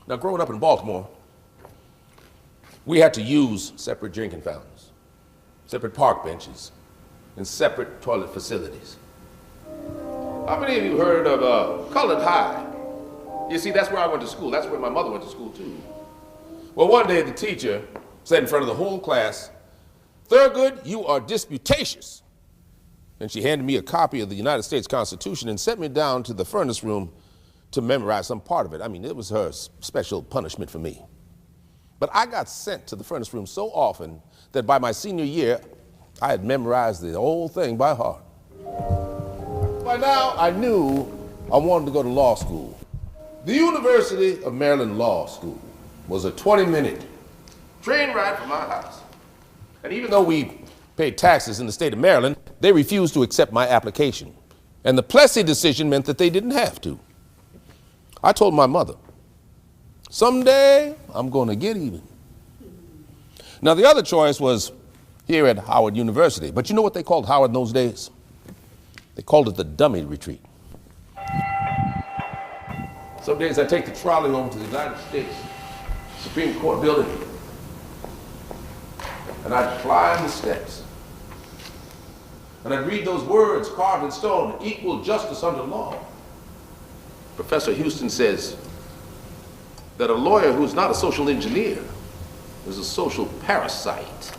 Now, growing up in Baltimore, we had to use separate drinking fountains, separate park benches, and separate toilet facilities. How many of you heard of Colored High? You see, that's where I went to school. That's where my mother went to school, too. Well, one day the teacher said in front of the whole class, "Thurgood, you are disputatious." And she handed me a copy of the United States Constitution and sent me down to the furnace room to memorize some part of it. I mean, it was her special punishment for me. But I got sent to the furnace room so often that by my senior year, I had memorized the whole thing by heart. By now, I knew I wanted to go to law school. The University of Maryland Law School was a 20-minute train ride from my house. And even though we paid taxes in the state of Maryland, they refused to accept my application. And the Plessy decision meant that they didn't have to. I told my mother, someday I'm going to get even. Now, the other choice was here at Howard University. But you know what they called Howard in those days? They called it the dummy retreat. Some days I take the trolley over to the United States Supreme Court building, and I'd climb the steps, and I'd read those words carved in stone, "Equal justice under law." Professor Houston says that a lawyer who's not a social engineer is a social parasite.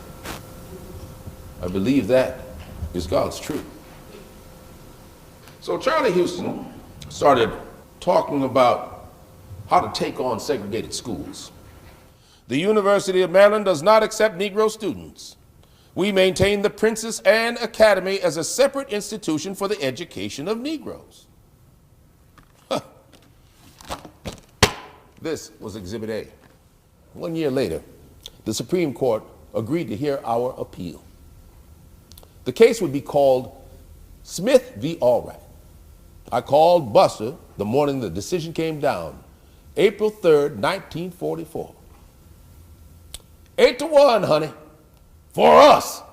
I believe that is God's truth. So Charlie Houston started talking about how to take on segregated schools. The University of Maryland does not accept Negro students. We maintain the Princess Anne Academy as a separate institution for the education of Negroes. Huh. This was Exhibit A. 1 year later, the Supreme Court agreed to hear our appeal. The case would be called Smith v. Allred. I called Buster the morning the decision came down, April 3rd, 1944. 8-1, honey, for us.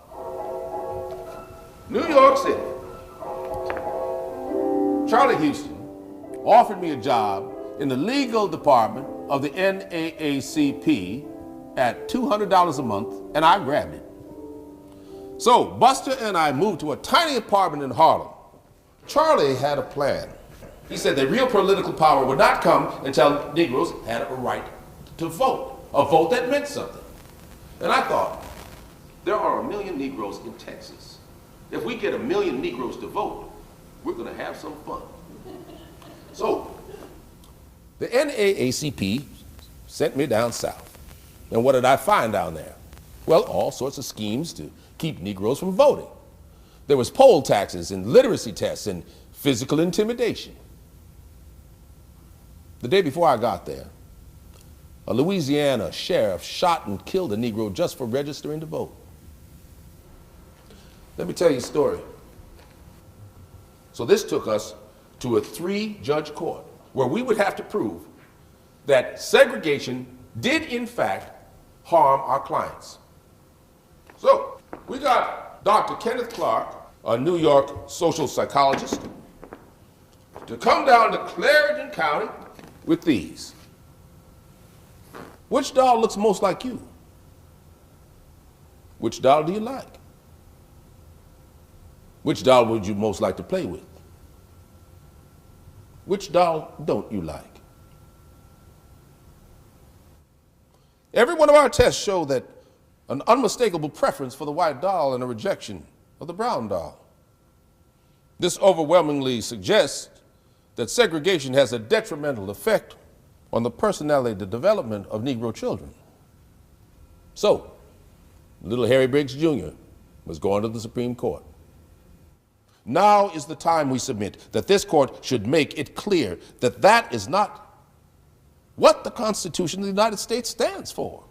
New York City. Charlie Houston offered me a job in the legal department of the NAACP at $200 a month, and I grabbed it. So Buster and I moved to a tiny apartment in Harlem. Charlie had a plan. He said that real political power would not come until Negroes had a right to vote, a vote that meant something. And I thought, there are 1 million Negroes in Texas. If we get 1 million Negroes to vote, we're going to have some fun. So the NAACP sent me down south. And what did I find down there? Well, all sorts of schemes to keep Negroes from voting. There was poll taxes and literacy tests and physical intimidation. The day before I got there, a Louisiana sheriff shot and killed a Negro just for registering to vote. Let me tell you a story. So this took us to a 3-judge court where we would have to prove that segregation did in fact harm our clients. So we got Dr. Kenneth Clark, a New York social psychologist, to come down to Clarendon County with these. Which doll looks most like you? Which doll do you like? Which doll would you most like to play with? Which doll don't you like? Every one of our tests show that an unmistakable preference for the white doll and a rejection of the brown doll. This overwhelmingly suggests that segregation has a detrimental effect on the personality, the development of Negro children. So, little Harry Briggs Jr. was going to the Supreme Court. Now is the time, we submit, that this court should make it clear that that is not what the Constitution of the United States stands for.